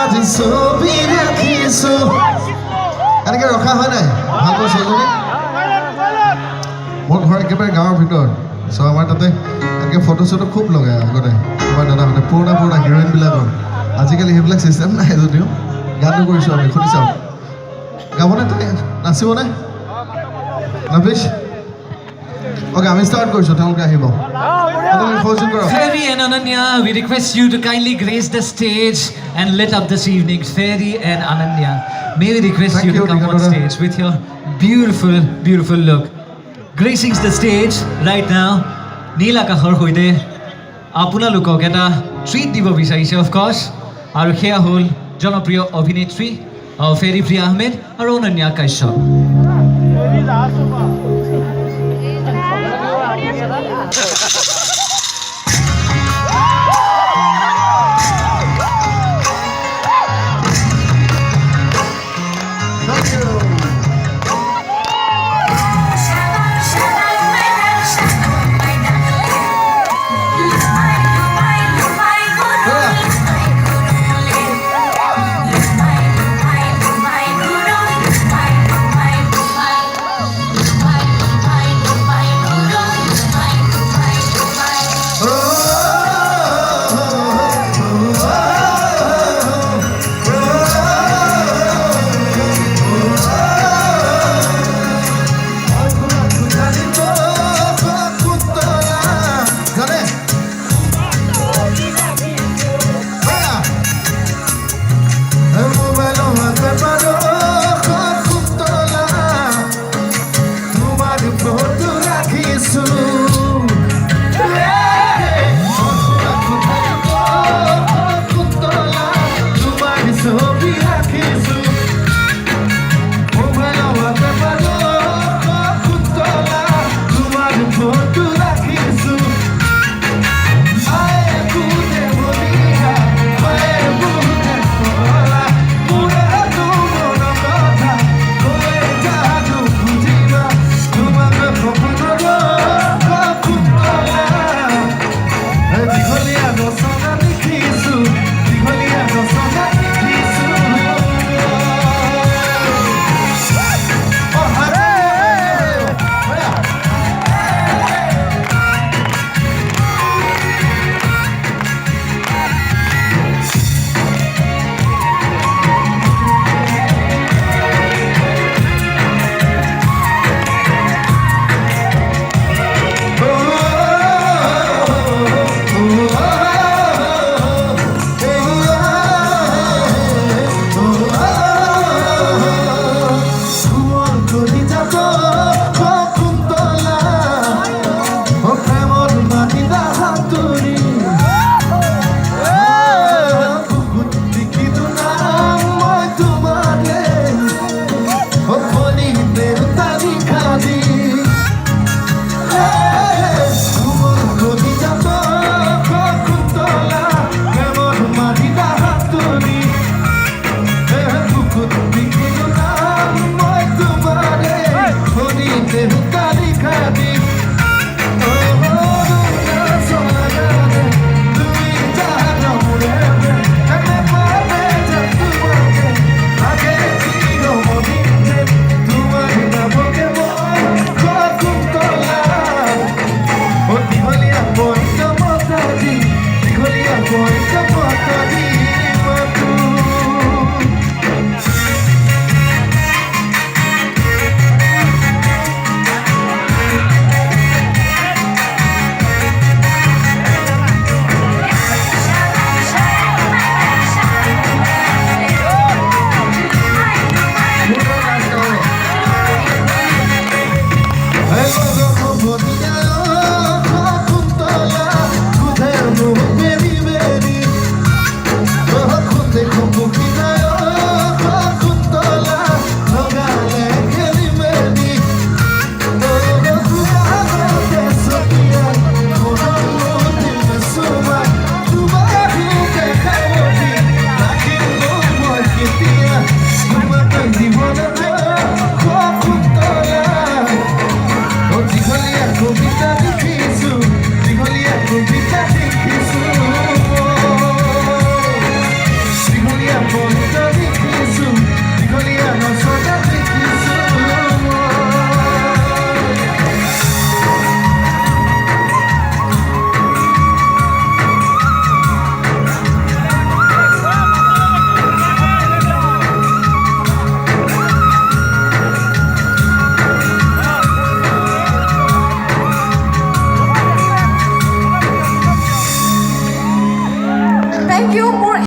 আজি ছবি ৰাখিছো এনেকৈ ৰখা হয় নাই ভালকৈ ছোৱালীজনী মোৰ ঘৰ একেবাৰে গাঁৱৰ ভিতৰত চ' আমাৰ তাতে এনেকৈ ফটো চটো খুব লগায় আগতে আমাৰ দাদাহঁতে পুৰণা হিৰইনবিলাকৰ আজিকালি সেইবিলাক চিষ্টেম নাই যদিও গানো কৰিছোঁ আমি শুনি চাওঁ গাবনে তাই নাচিবনে নভিছ অ'কে আমি ষ্টাৰ্ট কৰিছোঁ তেওঁলোকে আহিব Ferry and Ananya, we request you to kindly grace the stage and lit up this evening. Ferry and Ananya, may we request Thank you to you, come on Nikadora. stage with your beautiful, beautiful look. Gracing the stage right now, Neela Kahar hoide, apuna lukok eta treat dibo bicharise of course. Aru heya hol jonopriyo abhinetri Ferry Priya Ahmed aru Ananya Kashyap.